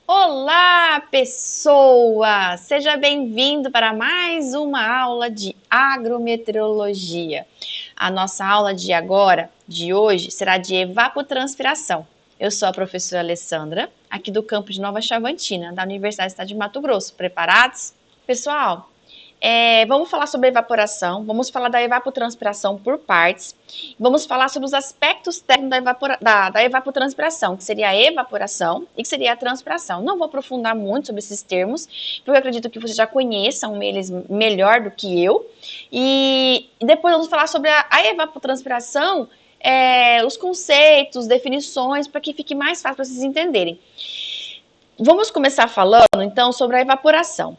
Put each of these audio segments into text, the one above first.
Olá, pessoa! Seja bem-vindo para mais uma aula de agrometeorologia. A nossa aula de hoje, será de evapotranspiração. Eu sou a professora Alessandra, aqui do campo de Nova Chavantina, da Universidade do Estado de Mato Grosso. Preparados? Pessoal, vamos falar sobre evaporação, vamos falar da evapotranspiração por partes, vamos falar sobre os aspectos técnicos da evapotranspiração, que seria a evaporação e que seria a transpiração. Não vou aprofundar muito sobre esses termos, porque eu acredito que vocês já conheçam eles melhor do que eu. E depois vamos falar sobre a evapotranspiração, os conceitos, definições, para que fique mais fácil para vocês entenderem. Vamos começar falando, então, sobre a evaporação.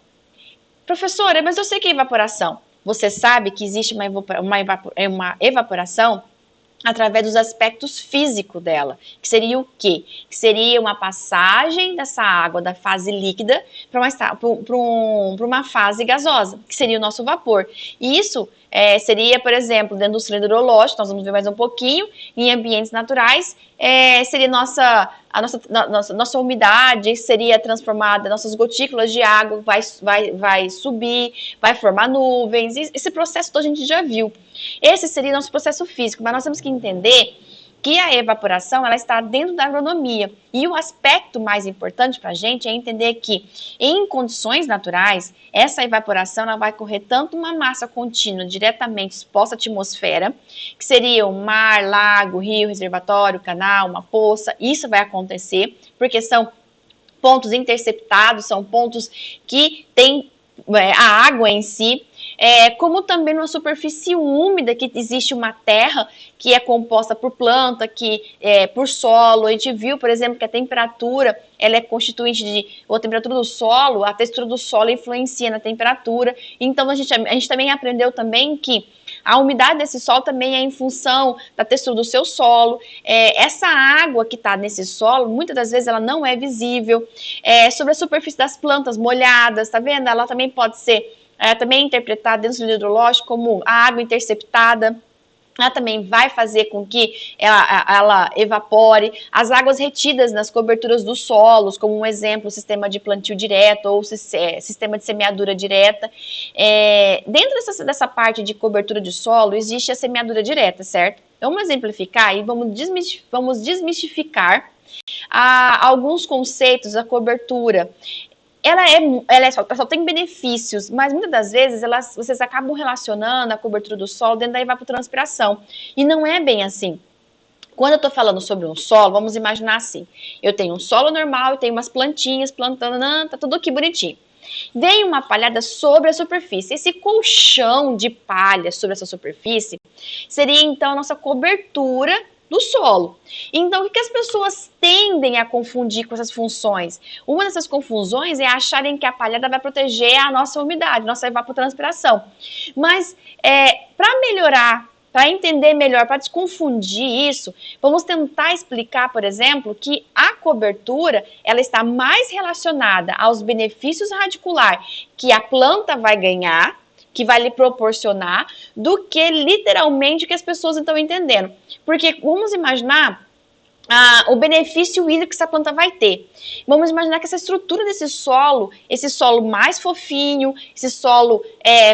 Professora, mas eu sei que é evaporação. Você sabe que existe uma evaporação através dos aspectos físicos dela, que seria o quê? Que seria uma passagem dessa água da fase líquida para uma fase gasosa, que seria o nosso vapor. E isso seria, por exemplo, dentro do cilindro hidrológico, nós vamos ver mais um pouquinho, em ambientes naturais, seria nossa umidade seria transformada, nossas gotículas de água vai subir, vai formar nuvens, esse processo todo a gente já viu. Esse seria nosso processo físico, mas nós temos que entender que a evaporação ela está dentro da agronomia. E o aspecto mais importante para a gente é entender que, em condições naturais, essa evaporação ela vai correr tanto uma massa contínua diretamente exposta à atmosfera, que seria um mar, lago, rio, reservatório, canal, uma poça. Isso vai acontecer porque são pontos interceptados, são pontos que têm a água em si, como também numa superfície úmida, que existe uma terra que é composta por planta, por solo. A gente viu, por exemplo, que a temperatura ela é constituinte a temperatura do solo, a textura do solo influencia na temperatura. Então a gente também aprendeu também que a umidade desse solo também é em função da textura do seu solo. Essa água que está nesse solo, muitas das vezes ela não é visível. Sobre a superfície das plantas molhadas, tá vendo? Ela também pode ser também interpretada dentro do hidrológico como a água interceptada. Ela também vai fazer com que ela evapore. As águas retidas nas coberturas dos solos, como um exemplo, o sistema de plantio direto ou sistema de semeadura direta. Dentro dessa parte de cobertura de solo, existe a semeadura direta, certo? Vamos exemplificar e vamos desmistificar alguns conceitos da cobertura. Ela só tem benefícios, mas muitas das vezes vocês acabam relacionando a cobertura do solo dentro da evapotranspiração. E não é bem assim. Quando eu estou falando sobre um solo, vamos imaginar assim. Eu tenho um solo normal, eu tenho umas plantinhas plantando, tá tudo aqui bonitinho. Vem uma palhada sobre a superfície. Esse colchão de palha sobre essa superfície seria então a nossa cobertura do solo. Então, o que as pessoas tendem a confundir com essas funções? Uma dessas confusões é acharem que a palhada vai proteger a nossa umidade, nossa evapotranspiração. Mas, para melhorar, para entender melhor, para desconfundir isso, vamos tentar explicar, por exemplo, que a cobertura ela está mais relacionada aos benefícios radiculares que a planta vai ganhar, que vai lhe proporcionar, do que literalmente o que as pessoas estão entendendo. Porque vamos imaginar o benefício hídrico que essa planta vai ter. Vamos imaginar que essa estrutura desse solo, esse solo mais fofinho, esse solo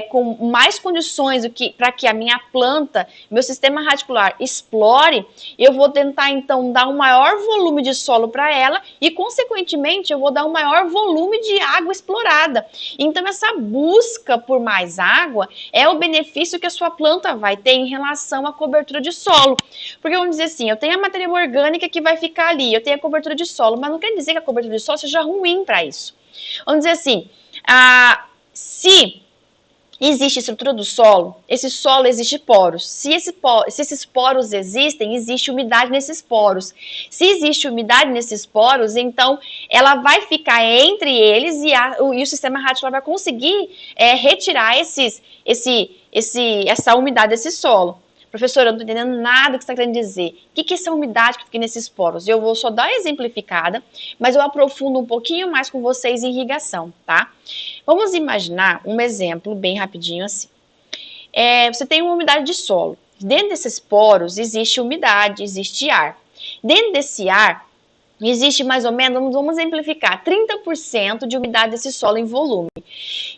com mais condições para que a minha planta, meu sistema radicular explore, eu vou tentar então dar um maior volume de solo para ela e consequentemente eu vou dar um maior volume de água explorada. Então essa busca por mais água é o benefício que a sua planta vai ter em relação à cobertura de solo. Porque vamos dizer assim, eu tenho a matéria orgânica que vai ficar ali, eu tenho a cobertura de solo, mas não quer dizer que a cobertura de solo seja ruim para isso. Vamos dizer assim, se existe estrutura do solo, esse solo existe poros. Se esses poros existem, existe umidade nesses poros. Se existe umidade nesses poros, então ela vai ficar entre eles e o sistema radicular vai conseguir retirar essa umidade desse solo. Professora, eu não estou entendendo nada que você está querendo dizer. O que é essa umidade que fica nesses poros? Eu vou só dar exemplificada, mas eu aprofundo um pouquinho mais com vocês em irrigação, tá? Vamos imaginar um exemplo bem rapidinho assim. Você tem uma umidade de solo. Dentro desses poros existe umidade, existe ar. Dentro desse ar, existe mais ou menos, vamos exemplificar, 30% de umidade desse solo em volume.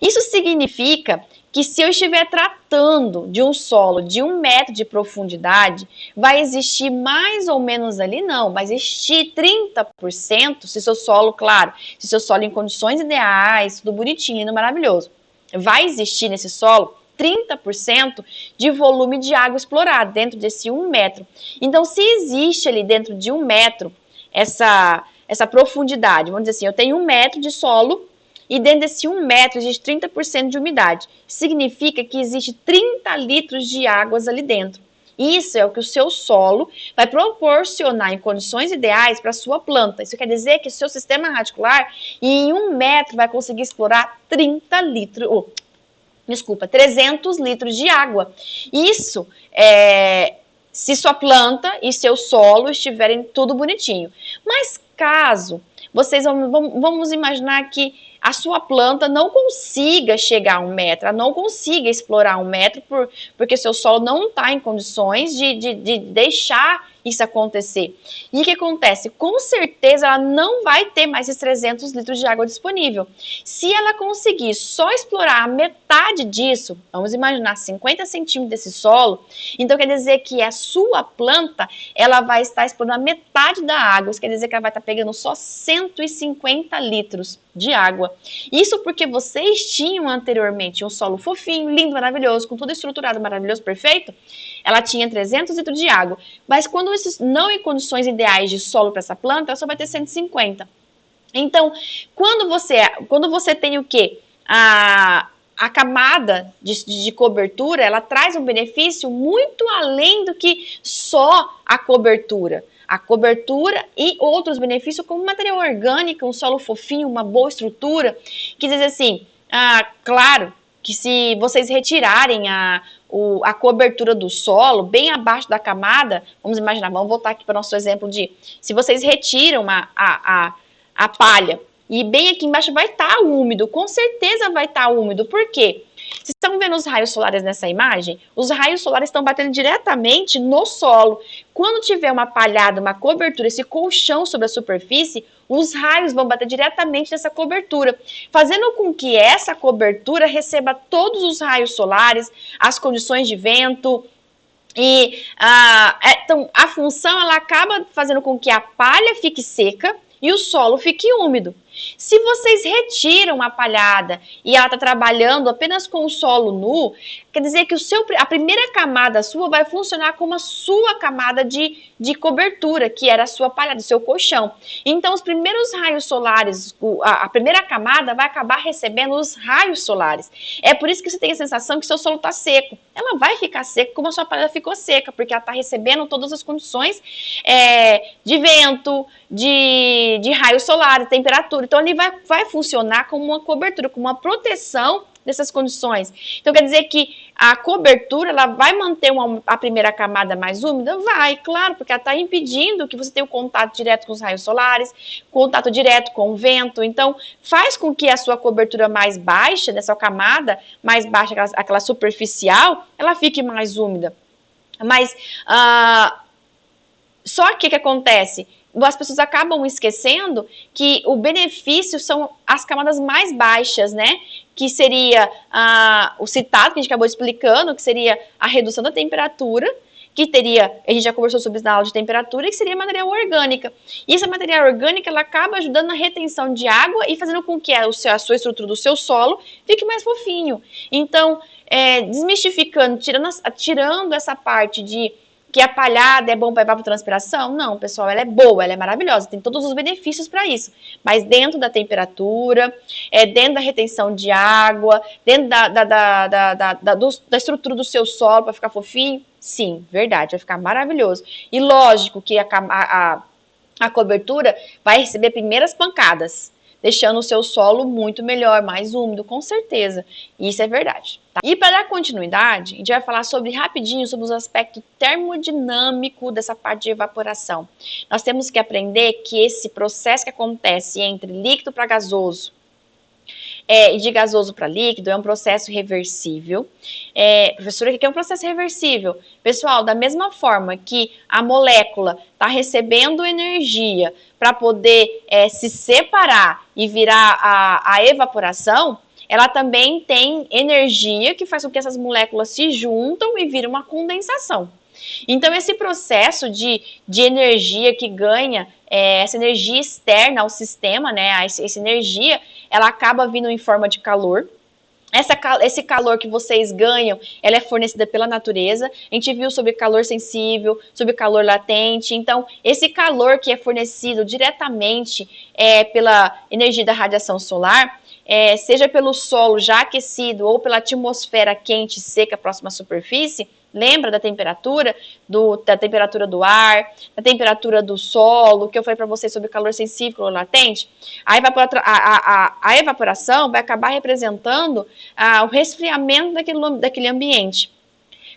Isso significa que se eu estiver tratando de um solo de 1 metro de profundidade, vai existir mais ou menos ali, não, vai existir 30%, se seu solo, claro, se seu solo em condições ideais, tudo bonitinho, lindo, maravilhoso, vai existir nesse solo 30% de volume de água explorado dentro desse 1 metro. Então, se existe ali dentro de 1 metro essa profundidade, vamos dizer assim, eu tenho 1 metro de solo e dentro desse 1 metro existe 30% de umidade. Significa que existe 30 litros de águas ali dentro. Isso é o que o seu solo vai proporcionar em condições ideais para a sua planta. Isso quer dizer que o seu sistema radicular, em 1 metro, vai conseguir explorar 300 litros de água. Isso se sua planta e seu solo estiverem tudo bonitinho. Mas caso vocês vamos imaginar que a sua planta não consiga chegar a 1 metro, ela não consiga explorar 1 metro porque seu solo não está em condições de deixar isso acontecer. E o que acontece? Com certeza ela não vai ter mais esses 300 litros de água disponível. Se ela conseguir só explorar a metade disso, vamos imaginar 50 centímetros desse solo, então quer dizer que a sua planta ela vai estar explorando a metade da água, isso quer dizer que ela vai estar pegando só 150 litros de água. Isso porque vocês tinham anteriormente um solo fofinho, lindo, maravilhoso, com tudo estruturado, maravilhoso, perfeito. Ela tinha 300 litros de água, mas quando isso não em condições ideais de solo para essa planta, ela só vai ter 150. Então, quando você tem o quê? A camada de cobertura, ela traz um benefício muito além do que só a cobertura. A cobertura e outros benefícios como material orgânico, um solo fofinho, uma boa estrutura, que diz assim, claro que se vocês retirarem a cobertura do solo, bem abaixo da camada, vamos imaginar, vamos voltar aqui para o nosso exemplo se vocês retiram a palha, e bem aqui embaixo vai estar úmido, com certeza vai estar úmido, por quê? Vocês estão vendo os raios solares nessa imagem? Os raios solares estão batendo diretamente no solo. Quando tiver uma palhada, uma cobertura, esse colchão sobre a superfície, os raios vão bater diretamente nessa cobertura, fazendo com que essa cobertura receba todos os raios solares, as condições de vento. E então, a função ela acaba fazendo com que a palha fique seca e o solo fique úmido. Se vocês retiram a palhada e ela está trabalhando apenas com o solo nu, quer dizer que a primeira camada sua vai funcionar como a sua camada de cobertura, que era a sua palhada, o seu colchão. Então, os primeiros raios solares, a primeira camada vai acabar recebendo os raios solares. É por isso que você tem a sensação que seu solo está seco. Ela vai ficar seca como a sua palhada ficou seca, porque ela está recebendo todas as condições de vento, de raios solares, temperatura. Então, ele vai funcionar como uma cobertura, como uma proteção dessas condições. Então, quer dizer que a cobertura, ela vai manter a primeira camada mais úmida? Vai, claro, porque ela está impedindo que você tenha o contato direto com os raios solares, contato direto com o vento. Então, faz com que a sua cobertura mais baixa, dessa camada mais baixa, aquela superficial, ela fique mais úmida. Mas, só que o que acontece? As pessoas acabam esquecendo que o benefício são as camadas mais baixas, né? Que seria o citado, que a gente acabou explicando, que seria a redução da temperatura, que teria, a gente já conversou sobre isso na aula de temperatura, que seria material orgânica. E essa material orgânica, ela acaba ajudando na retenção de água e fazendo com que a sua estrutura do seu solo fique mais fofinho. Então, desmistificando, tirando essa parte de que a palhada é bom para evapotranspiração? Não, pessoal, ela é boa, ela é maravilhosa, tem todos os benefícios para isso. Mas dentro da temperatura, dentro da retenção de água, dentro da estrutura do seu solo para ficar fofinho, sim, verdade, vai ficar maravilhoso. E lógico que a cobertura vai receber primeiras pancadas, deixando o seu solo muito melhor, mais úmido, com certeza. Isso é verdade. Tá? E para dar continuidade, a gente vai falar rapidinho sobre os aspectos termodinâmicos dessa parte de evaporação. Nós temos que aprender que esse processo que acontece entre líquido para gasoso, e de gasoso para líquido é um processo reversível. Professora, o que é um processo reversível? Pessoal, da mesma forma que a molécula está recebendo energia para poder se separar e virar a evaporação, ela também tem energia que faz com que essas moléculas se juntam e viram uma condensação. Então, esse processo de energia que ganha, essa energia externa ao sistema, né, essa energia, ela acaba vindo em forma de calor. Esse calor que vocês ganham, ela é fornecida pela natureza. A gente viu sobre calor sensível, sobre calor latente. Então, esse calor que é fornecido diretamente pela energia da radiação solar, seja pelo solo já aquecido ou pela atmosfera quente e seca próxima à superfície, lembra da temperatura do ar, da temperatura do solo, que eu falei para vocês sobre calor sensível, calor latente? A evaporação vai acabar representando o resfriamento daquele ambiente,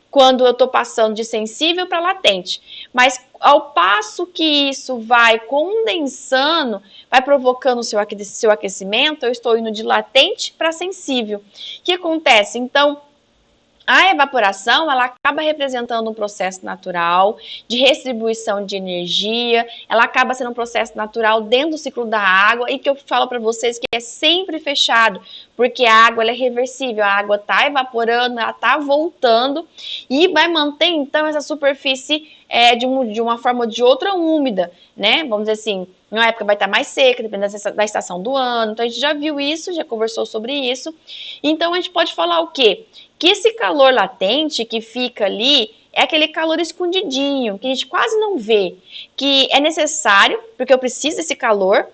quando eu estou passando de sensível para latente. Mas ao passo que isso vai condensando, vai provocando o seu aquecimento, eu estou indo de latente para sensível. O que acontece? Então, a evaporação, ela acaba representando um processo natural de distribuição de energia, ela acaba sendo um processo natural dentro do ciclo da água e que eu falo para vocês que é sempre fechado, porque a água ela é reversível, a água está evaporando, ela está voltando e vai manter então essa superfície de uma forma ou de outra úmida, né? Vamos dizer assim, uma época vai estar mais seca, dependendo da estação do ano, então a gente já viu isso, já conversou sobre isso. Então a gente pode falar o quê? Que esse calor latente que fica ali é aquele calor escondidinho, que a gente quase não vê, que é necessário, porque eu preciso desse calor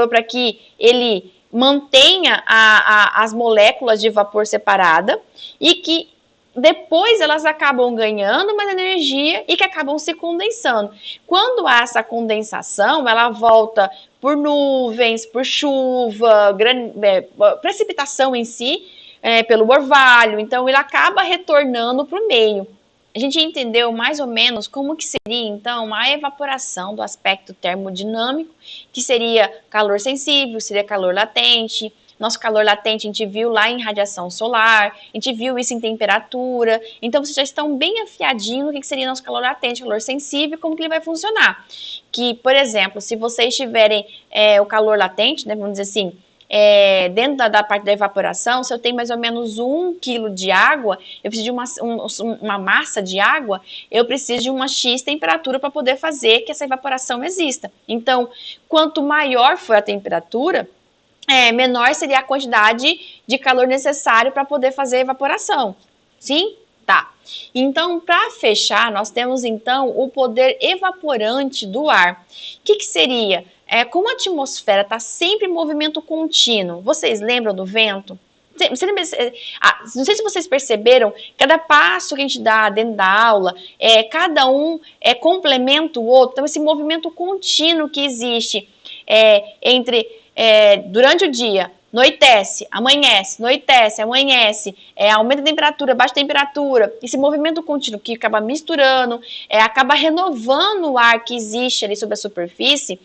para que ele mantenha as moléculas de vapor separada e que depois elas acabam ganhando mais energia e que acabam se condensando. Quando há essa condensação, ela volta por nuvens, por chuva, precipitação em si, pelo orvalho, então ele acaba retornando para o meio. A gente entendeu mais ou menos como que seria, então, a evaporação do aspecto termodinâmico, que seria calor sensível, seria calor latente. Nosso calor latente a gente viu lá em radiação solar, a gente viu isso em temperatura. Então, vocês já estão bem afiadinhos no que seria nosso calor latente, calor sensível, como que ele vai funcionar. Que, por exemplo, se vocês tiverem o calor latente, né, vamos dizer assim, dentro da parte da evaporação, se eu tenho mais ou menos 1 quilo de água, eu preciso de uma massa de água, eu preciso de uma X temperatura para poder fazer que essa evaporação exista. Então, quanto maior for a temperatura, menor seria a quantidade de calor necessário para poder fazer a evaporação. Sim? Tá. Então, para fechar, nós temos então o poder evaporante do ar. O que seria? Como a atmosfera está sempre em movimento contínuo, vocês lembram do vento? Não sei se vocês perceberam, cada passo que a gente dá dentro da aula, cada um complementa o outro, então esse movimento contínuo que existe durante o dia, noitece, amanhece, aumenta a temperatura, baixa a temperatura, esse movimento contínuo que acaba misturando, acaba renovando o ar que existe ali sobre a superfície,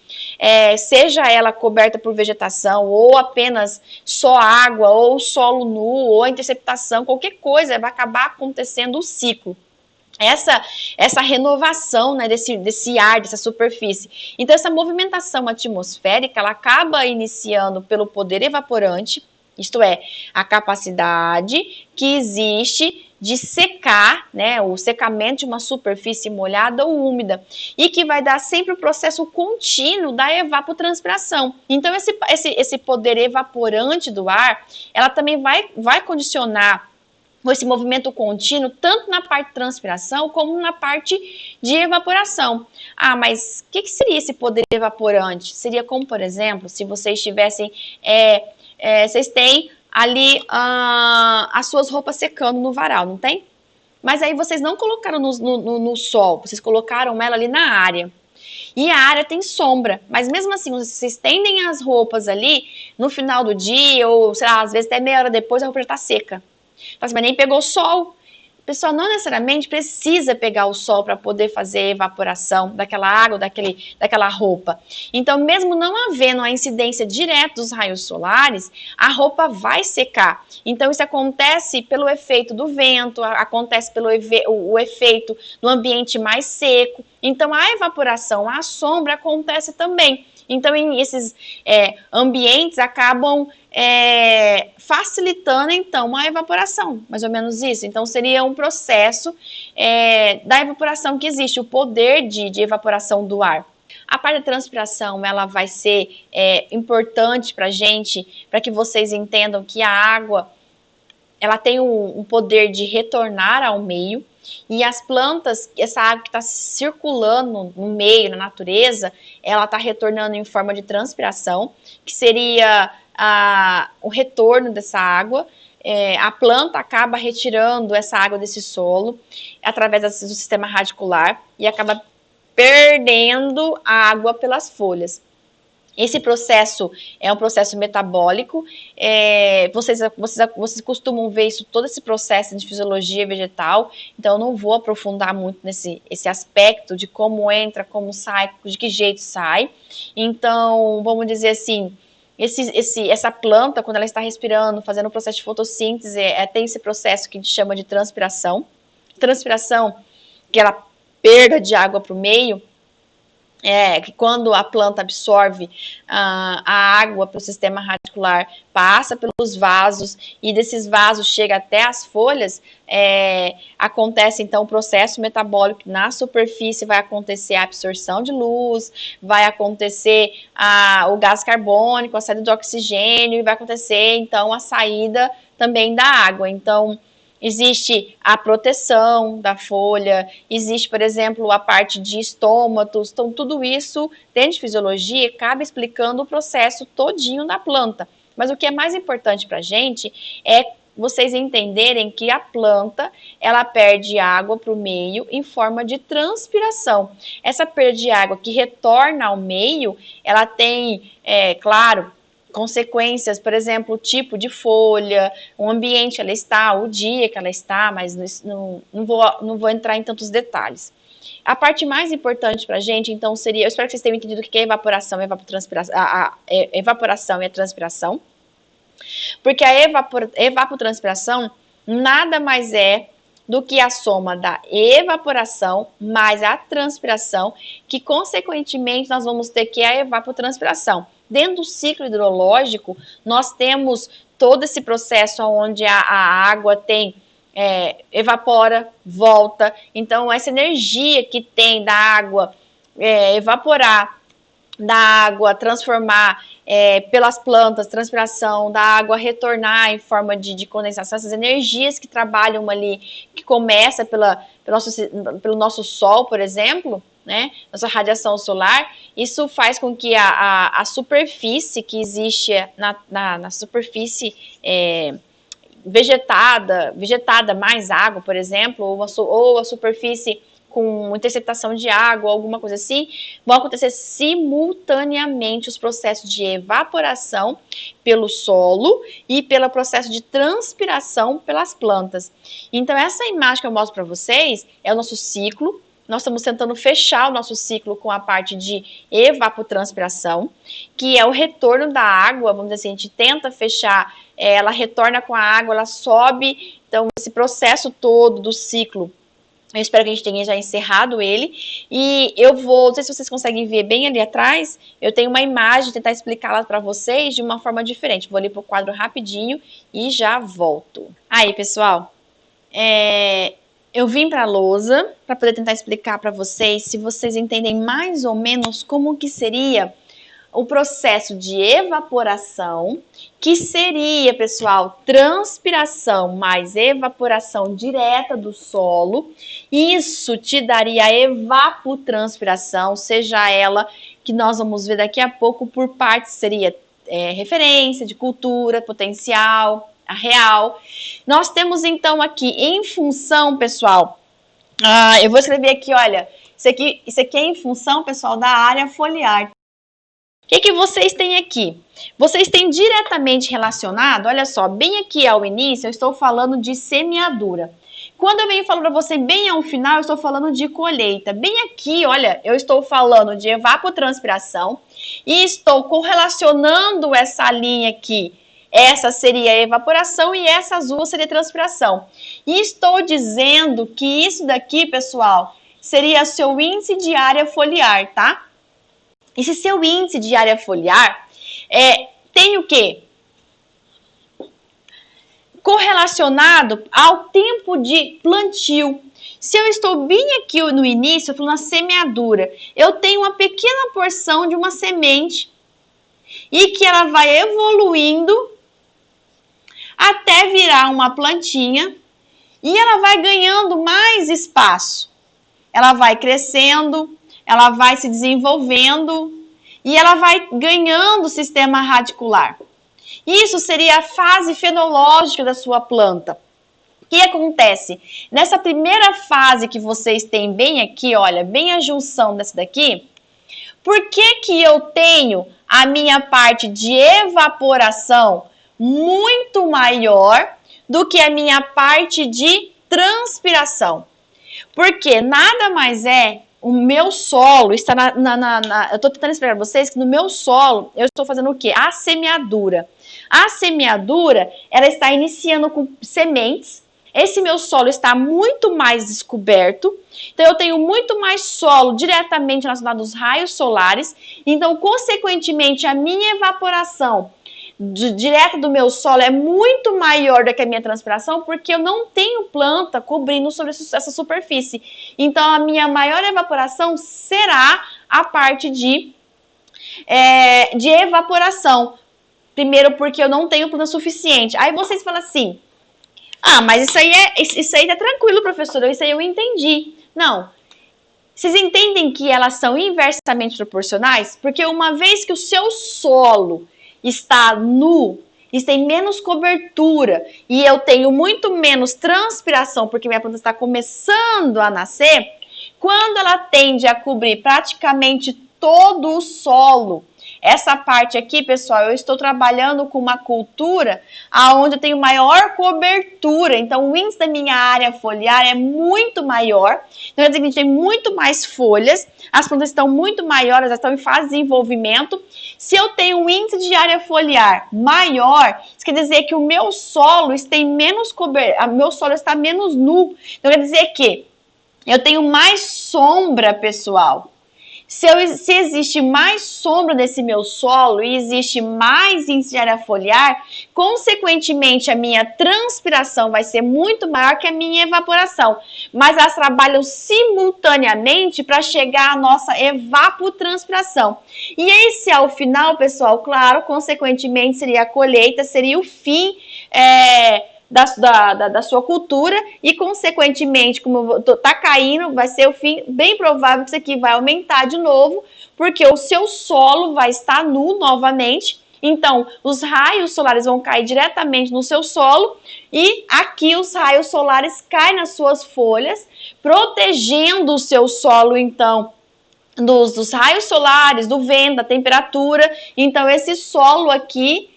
seja ela coberta por vegetação, ou apenas só água, ou solo nu, ou a interceptação, qualquer coisa, vai acabar acontecendo o ciclo. Essa renovação, né, desse ar, dessa superfície. Então, essa movimentação atmosférica, ela acaba iniciando pelo poder evaporante, isto é, a capacidade que existe de secar, né, o secamento de uma superfície molhada ou úmida, e que vai dar sempre o processo contínuo da evapotranspiração. Então, esse poder evaporante do ar, ela também vai condicionar esse movimento contínuo, tanto na parte de transpiração, como na parte de evaporação. Mas o que seria esse poder evaporante? Seria como, por exemplo, se vocês tivessem, vocês têm ali as suas roupas secando no varal, não tem? Mas aí vocês não colocaram no sol, vocês colocaram ela ali na área. E a área tem sombra, mas mesmo assim, vocês estendem as roupas ali, no final do dia, ou sei lá, às vezes até meia hora depois, a roupa já está seca. Mas nem pegou sol. Pessoal, não necessariamente precisa pegar o sol para poder fazer a evaporação daquela água, daquela roupa. Então, mesmo não havendo a incidência direta dos raios solares, a roupa vai secar. Então, isso acontece pelo efeito do vento, acontece pelo o efeito no ambiente mais seco. Então, a evaporação, a sombra acontece também. Então, esses ambientes acabam facilitando, então, a evaporação, mais ou menos isso. Então, seria um processo da evaporação que existe, o poder de evaporação do ar. A parte da transpiração, ela vai ser importante para a gente, para que vocês entendam que a água, ela tem um poder de retornar ao meio, e as plantas, essa água que está circulando no meio, na natureza, ela está retornando em forma de transpiração, que seria o retorno dessa água. A planta acaba retirando essa água desse solo através do sistema radicular e acaba perdendo a água pelas folhas. Esse processo é um processo metabólico, vocês costumam ver isso, todo esse processo de fisiologia vegetal, então eu não vou aprofundar muito nesse aspecto de como entra, como sai, de que jeito sai. Então, vamos dizer assim, essa planta, quando ela está respirando, fazendo o processo de fotossíntese, tem esse processo que a gente chama de transpiração. Transpiração, que ela perda de água para o meio, que quando a planta absorve a água para o sistema radicular, passa pelos vasos e desses vasos chega até as folhas, acontece então o processo metabólico na superfície, vai acontecer a absorção de luz, vai acontecer o gás carbônico, a saída do oxigênio, e vai acontecer então a saída também da água. Então, existe a proteção da folha, existe, por exemplo, a parte de estômatos. Então, tudo isso, dentro de fisiologia, acaba explicando o processo todinho da planta. Mas o que é mais importante para a gente é vocês entenderem que a planta, ela perde água para o meio em forma de transpiração. Essa perda de água que retorna ao meio, ela tem, claro, consequências, por exemplo, o tipo de folha, o ambiente que ela está, o dia que ela está, mas não vou entrar em tantos detalhes. A parte mais importante para a gente, então, seria, eu espero que vocês tenham entendido o que é evaporação, evaporação e a transpiração, porque a evapotranspiração nada mais é do que a soma da evaporação mais a transpiração, que consequentemente nós vamos ter que a evapotranspiração. Dentro do ciclo hidrológico, nós temos todo esse processo onde a água tem, evapora, volta. Então, essa energia que tem da água evaporar, da água transformar pelas plantas, transpiração, da água retornar em forma de condensação, essas energias que trabalham ali, que começa pelo nosso sol, por exemplo, né, nossa radiação solar, isso faz com que a superfície que existe na superfície vegetada mais água, por exemplo, ou a superfície com interceptação de água, alguma coisa assim, vão acontecer simultaneamente os processos de evaporação pelo solo e pelo processo de transpiração pelas plantas. Então, essa imagem que eu mostro para vocês é o nosso ciclo. Nós estamos tentando fechar o nosso ciclo com a parte de evapotranspiração, que é o retorno da água, vamos dizer assim, a gente tenta fechar, ela retorna com a água, ela sobe, então esse processo todo do ciclo, eu espero que a gente tenha já encerrado ele, e eu vou, não sei se vocês conseguem ver bem ali atrás, eu tenho uma imagem, tentar explicá-la para vocês de uma forma diferente. Vou ali para o quadro rapidinho e já volto. Aí, pessoal, eu vim para a lousa para poder tentar explicar para vocês, se vocês entendem mais ou menos como que seria o processo de evaporação, que seria, pessoal, transpiração mais evaporação direta do solo. Isso te daria a evapotranspiração, seja ela que nós vamos ver daqui a pouco por partes, seria referência de cultura, potencial, a real. Nós temos então aqui em função, pessoal, eu vou escrever aqui, olha, isso aqui é em função, pessoal, da área foliar. O que vocês têm aqui? Vocês têm diretamente relacionado, olha só, bem aqui ao início eu estou falando de semeadura. Quando eu venho falando para você bem ao final, eu estou falando de colheita. Bem aqui, olha, eu estou falando de evapotranspiração e estou correlacionando essa linha aqui. Essa seria a evaporação e essa azul seria a transpiração. E estou dizendo que isso daqui, pessoal, seria seu índice de área foliar, tá? Esse seu índice de área foliar tem o quê? Correlacionado ao tempo de plantio. Se eu estou bem aqui no início, eu estou na semeadura, eu tenho uma pequena porção de uma semente e que ela vai evoluindo até virar uma plantinha e ela vai ganhando mais espaço. Ela vai crescendo, ela vai se desenvolvendo e ela vai ganhando sistema radicular. Isso seria a fase fenológica da sua planta. O que acontece? Nessa primeira fase que vocês têm bem aqui, olha, bem a junção dessa daqui, por que eu tenho a minha parte de evaporação muito maior do que a minha parte de transpiração? Porque nada mais o meu solo está eu estou tentando explicar para vocês que no meu solo eu estou fazendo o quê? A semeadura. A semeadura, ela está iniciando com sementes. Esse meu solo está muito mais descoberto. Então, eu tenho muito mais solo diretamente relacionado aos raios solares. Então, consequentemente, a minha evaporação direta do meu solo é muito maior do que a minha transpiração, porque eu não tenho planta cobrindo sobre essa superfície. Então, a minha maior evaporação será a parte de evaporação. Primeiro, porque eu não tenho planta suficiente. Aí vocês falam assim, mas isso aí tá tranquilo, professora, isso aí eu entendi. Não. Vocês entendem que elas são inversamente proporcionais? Porque uma vez que o seu solo está nu, tem menos cobertura e eu tenho muito menos transpiração porque minha planta está começando a nascer, quando ela tende a cobrir praticamente todo o solo, essa parte aqui, pessoal, eu estou trabalhando com uma cultura onde eu tenho maior cobertura. Então, o índice da minha área foliar é muito maior. Então, quer dizer que a gente tem muito mais folhas. As plantas estão muito maiores, elas estão em fase de desenvolvimento. Se eu tenho um índice de área foliar maior, isso quer dizer que o meu solo tem menos cobertura, meu solo está menos nu. Então, quer dizer que eu tenho mais sombra, pessoal. Se existe mais sombra nesse meu solo e existe mais índice de área foliar, consequentemente a minha transpiração vai ser muito maior que a minha evaporação. Mas elas trabalham simultaneamente para chegar à nossa evapotranspiração. E esse ao final, pessoal, claro, consequentemente seria a colheita, seria o fim da sua cultura e, consequentemente, como está caindo, vai ser o fim, bem provável que isso aqui vai aumentar de novo, porque o seu solo vai estar nu novamente, então os raios solares vão cair diretamente no seu solo e aqui os raios solares caem nas suas folhas, protegendo o seu solo, então, dos raios solares, do vento, da temperatura. Então esse solo aqui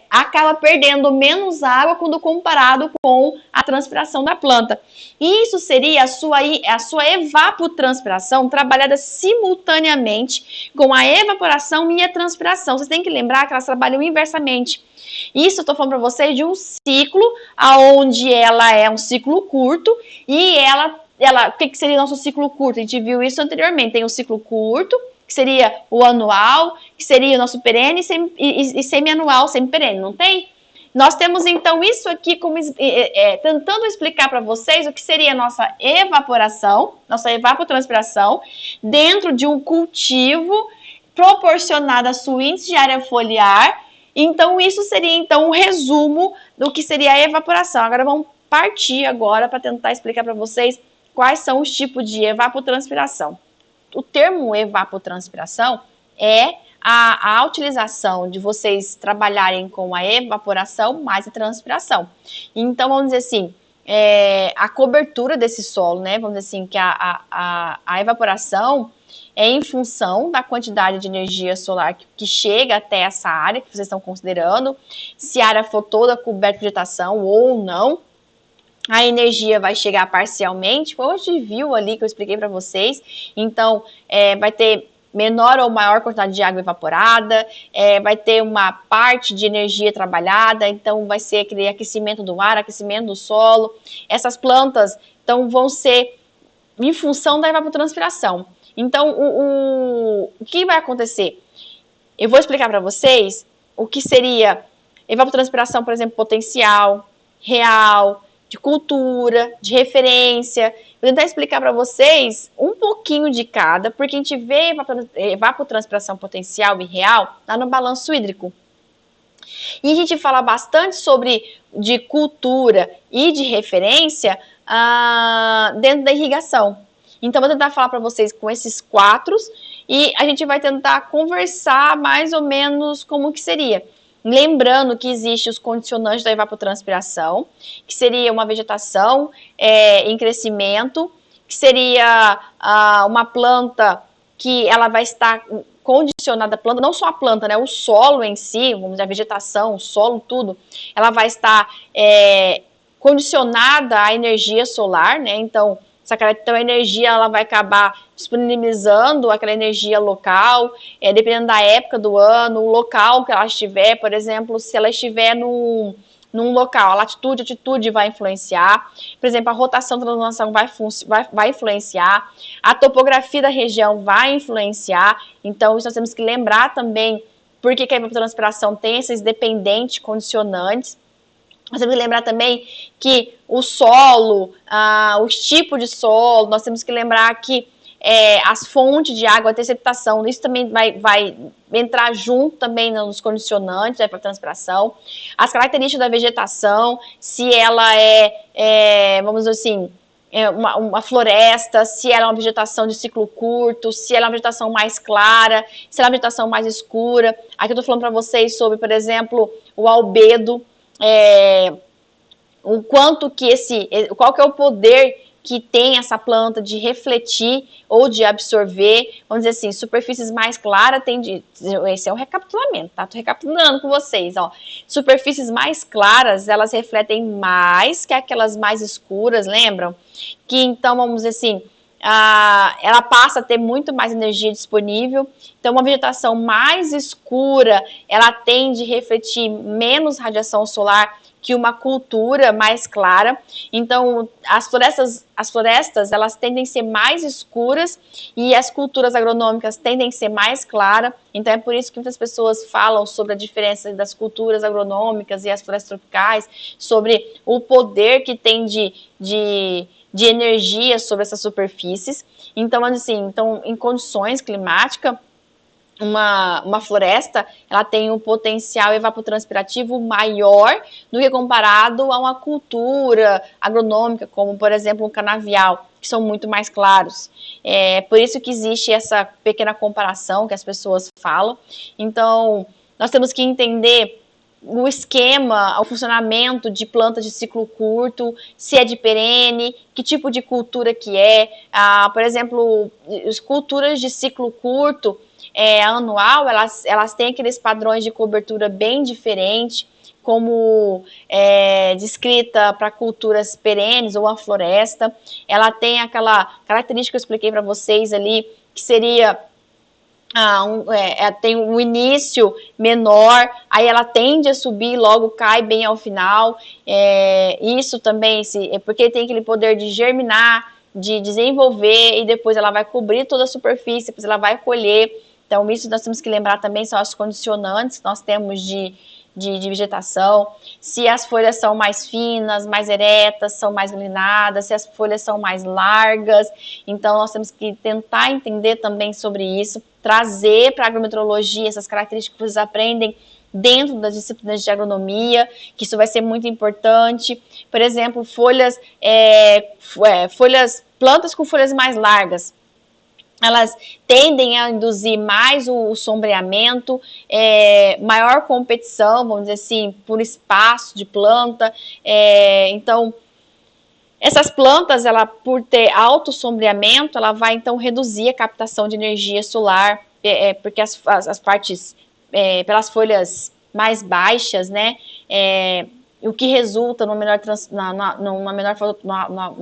acaba perdendo menos água quando comparado com a transpiração da planta. Isso seria a sua evapotranspiração trabalhada simultaneamente com a evaporação e a transpiração. Vocês têm que lembrar que elas trabalham inversamente. Isso eu estou falando para vocês de um ciclo, onde ela é um ciclo curto e o que seria o nosso ciclo curto? A gente viu isso anteriormente. Tem um ciclo curto, que seria o anual, que seria o nosso perene e semi-anual, semi-perene, não tem? Nós temos, então, isso aqui como tentando explicar para vocês o que seria a nossa evaporação, nossa evapotranspiração, dentro de um cultivo proporcionado à sua índice de área foliar. Então, isso seria, então, um resumo do que seria a evaporação. Agora, vamos partir agora para tentar explicar para vocês quais são os tipos de evapotranspiração. O termo evapotranspiração é a utilização de vocês trabalharem com a evaporação mais a transpiração. Então, vamos dizer assim, a cobertura desse solo, né? Vamos dizer assim, que a evaporação é em função da quantidade de energia solar que chega até essa área que vocês estão considerando, se a área for toda coberta de vegetação ou não. a energia vai chegar parcialmente, como a gente viu ali que eu expliquei para vocês. Então, vai ter menor ou maior quantidade de água evaporada, vai ter uma parte de energia trabalhada, então vai ser aquele aquecimento do ar, aquecimento do solo. Essas plantas, então, vão ser em função da evapotranspiração. Então, o que vai acontecer? Eu vou explicar para vocês o que seria evapotranspiração, por exemplo, potencial, real, de cultura, de referência. Vou tentar explicar para vocês um pouquinho de cada, porque a gente vê evapotranspiração potencial e real lá no balanço hídrico. E a gente fala bastante sobre de cultura e de referência dentro da irrigação. Então, vou tentar falar para vocês com esses 4 e a gente vai tentar conversar mais ou menos como que seria. Lembrando que existem os condicionantes da evapotranspiração, que seria uma vegetação em crescimento, que seria uma planta que ela vai estar condicionada, a planta, não só a planta, né, o solo em si, vamos dizer, a vegetação, o solo, tudo, ela vai estar condicionada à energia solar, né, então a energia ela vai acabar disponibilizando aquela energia local, dependendo da época do ano, o local que ela estiver, por exemplo, se ela estiver num local, a latitude, a altitude vai influenciar, por exemplo, a rotação da translação vai influenciar, a topografia da região vai influenciar, então isso nós temos que lembrar também porque que a evapotranspiração tem esses dependentes condicionantes. Nós temos que lembrar também que o solo, os tipos de solo, nós temos que lembrar que as fontes de água, a interceptação, isso também vai entrar junto também nos condicionantes da evapotranspiração. As características da vegetação, se ela vamos dizer assim, uma floresta, se ela é uma vegetação de ciclo curto, se ela é uma vegetação mais clara, se ela é uma vegetação mais escura. Aqui eu estou falando para vocês sobre, por exemplo, o albedo, o quanto que qual que é o poder que tem essa planta de refletir ou de absorver, vamos dizer assim, superfícies mais claras esse é um recapitulamento, tá? Tô recapitulando com vocês, ó. Superfícies mais claras, elas refletem mais que aquelas mais escuras, lembram? Que então, vamos dizer assim, ela passa a ter muito mais energia disponível. Então, uma vegetação mais escura, ela tende a refletir menos radiação solar que uma cultura mais clara. Então, as florestas, elas tendem a ser mais escuras e as culturas agronômicas tendem a ser mais claras. Então, é por isso que muitas pessoas falam sobre a diferença das culturas agronômicas e as florestas tropicais, sobre o poder que tem de energia sobre essas superfícies. Então, assim, em condições climáticas, uma floresta, ela tem um potencial evapotranspirativo maior do que comparado a uma cultura agronômica, como, por exemplo, um canavial, que são muito mais claros. Por isso que existe essa pequena comparação que as pessoas falam. Então, nós temos que entender o esquema, o funcionamento de plantas de ciclo curto, se é de perene, que tipo de cultura que é. Por exemplo, as culturas de ciclo curto, anual, elas têm aqueles padrões de cobertura bem diferentes, como descrita para culturas perenes ou a floresta. Ela tem aquela característica que eu expliquei para vocês ali, que seria tem um início menor, aí ela tende a subir e logo cai bem ao final. Isso também, porque tem aquele poder de germinar, de desenvolver, e depois ela vai cobrir toda a superfície, depois ela vai colher. Então, isso nós temos que lembrar também, são os condicionantes que nós temos de vegetação. Se as folhas são mais finas, mais eretas, são mais inclinadas, se as folhas são mais largas. Então, nós temos que tentar entender também sobre isso, trazer para a agrometeorologia essas características que vocês aprendem dentro das disciplinas de agronomia, que isso vai ser muito importante. Por exemplo, plantas com folhas mais largas, elas tendem a induzir mais o sombreamento, maior competição, vamos dizer assim, por espaço de planta. Então, essas plantas, ela, por ter alto sombreamento, ela vai então reduzir a captação de energia solar, porque as partes, pelas folhas mais baixas, né, o que resulta numa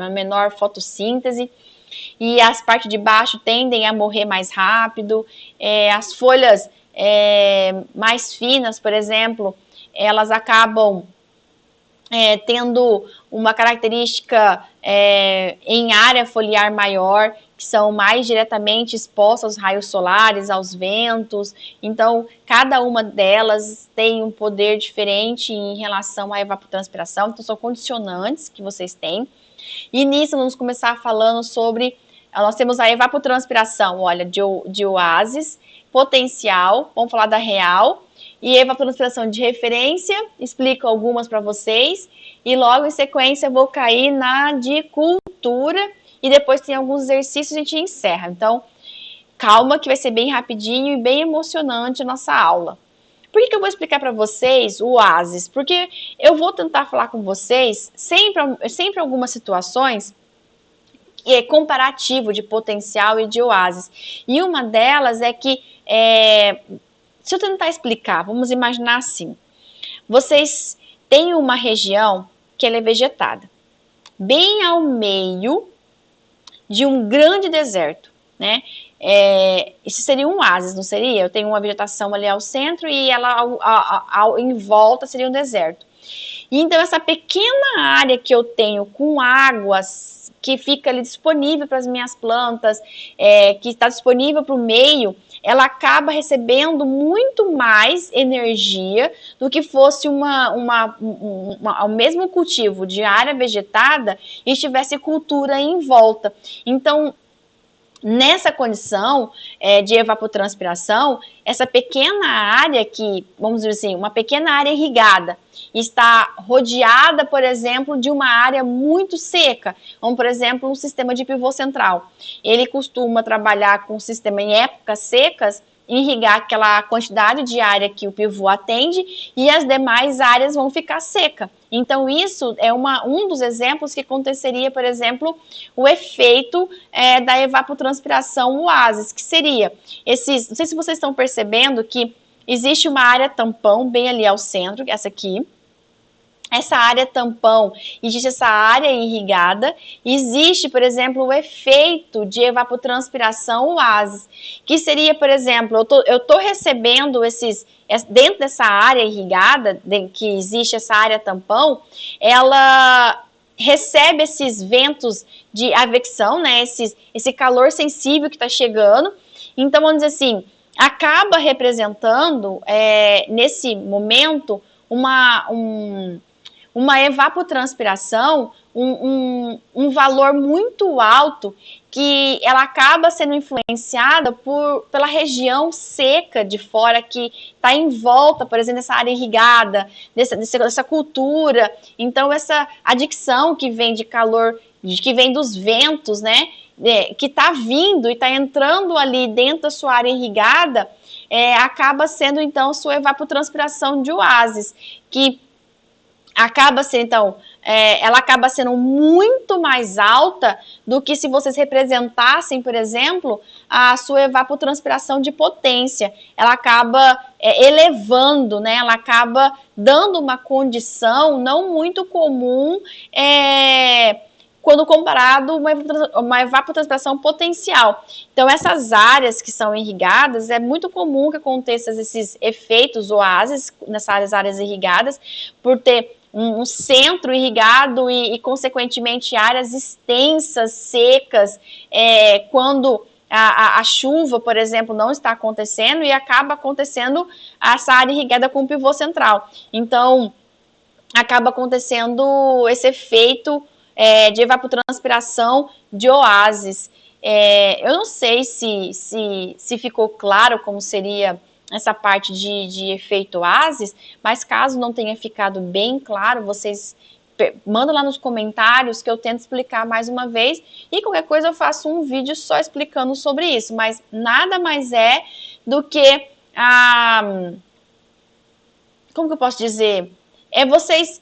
menor fotossíntese. E as partes de baixo tendem a morrer mais rápido. As folhas mais finas, por exemplo, elas acabam tendo uma característica em área foliar maior, que são mais diretamente expostas aos raios solares, aos ventos. Então, cada uma delas tem um poder diferente em relação à evapotranspiração. Então, são condicionantes que vocês têm. E nisso, vamos começar falando sobre... Nós temos a evapotranspiração, olha, de oásis, potencial, vamos falar da real, e evapotranspiração de referência, explico algumas para vocês, e logo em sequência vou cair na de cultura, e depois tem alguns exercícios e a gente encerra. Então, calma que vai ser bem rapidinho e bem emocionante a nossa aula. Por que eu vou explicar para vocês o oásis? Porque eu vou tentar falar com vocês sempre algumas situações comparativo de potencial e de oásis. E uma delas é que, se eu tentar explicar, vamos imaginar assim, vocês têm uma região que ela é vegetada, bem ao meio de um grande deserto, né? Isso seria um oásis, não seria? Eu tenho uma vegetação ali ao centro e ela em volta seria um deserto. E então essa pequena área que eu tenho com águas que fica ali disponível para as minhas plantas, que está disponível para o meio, ela acaba recebendo muito mais energia do que fosse o mesmo cultivo de área vegetada e tivesse cultura em volta. Então, nessa condição de evapotranspiração, essa pequena área que, vamos dizer assim, uma pequena área irrigada, está rodeada, por exemplo, de uma área muito seca, como, por exemplo, um sistema de pivô central. Ele costuma trabalhar com um sistema em épocas secas, irrigar aquela quantidade de área que o pivô atende e as demais áreas vão ficar secas. Então, isso é um dos exemplos que aconteceria, por exemplo, o efeito da evapotranspiração oásis, que seria não sei se vocês estão percebendo que existe uma área tampão bem ali ao centro, essa aqui. Essa área tampão, existe essa área irrigada, existe, por exemplo, o efeito de evapotranspiração oásis, que seria, por exemplo, eu tô recebendo dentro dessa área irrigada, que existe essa área tampão, ela recebe esses ventos de advecção, né, esse calor sensível que está chegando, então, vamos dizer assim, acaba representando, nesse momento, uma evapotranspiração, um valor muito alto, que ela acaba sendo influenciada pela região seca de fora, que está em volta, por exemplo, dessa área irrigada, dessa cultura. Então, essa adicção que vem de calor, que vem dos ventos, né, que está vindo e está entrando ali dentro da sua área irrigada, acaba sendo, então, sua evapotranspiração de oásis, que acaba sendo, então, ela acaba sendo muito mais alta do que se vocês representassem, por exemplo, a sua evapotranspiração de potência. Ela acaba elevando, né? Ela acaba dando uma condição não muito comum quando comparado uma evapotranspiração potencial. Então, essas áreas que são irrigadas, é muito comum que aconteçam esses efeitos oásis nessas áreas irrigadas, por ter um centro irrigado e, consequentemente, áreas extensas, secas, quando a chuva, por exemplo, não está acontecendo e acaba acontecendo essa área irrigada com o pivô central. Então, acaba acontecendo esse efeito de evapotranspiração de oásis. Eu não sei se ficou claro como seria essa parte de efeito oásis, mas caso não tenha ficado bem claro, vocês mandam lá nos comentários que eu tento explicar mais uma vez, e qualquer coisa eu faço um vídeo só explicando sobre isso, mas nada mais é do que como que eu posso dizer? Vocês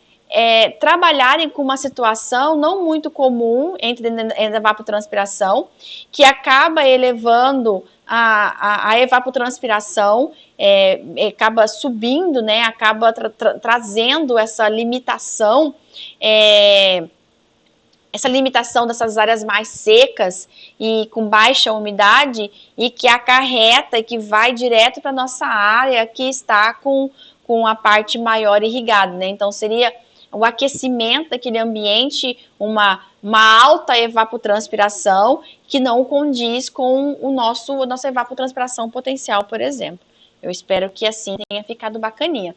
trabalharem com uma situação não muito comum entre a evapotranspiração, que acaba elevando a evapotranspiração acaba subindo, né, acaba trazendo essa limitação dessas áreas mais secas e com baixa umidade, e que acarreta e que vai direto para a nossa área que está com a parte maior irrigada, né? Então, seria o aquecimento daquele ambiente, uma alta evapotranspiração que não condiz com a nossa evapotranspiração potencial, por exemplo. Eu espero que assim tenha ficado bacaninha.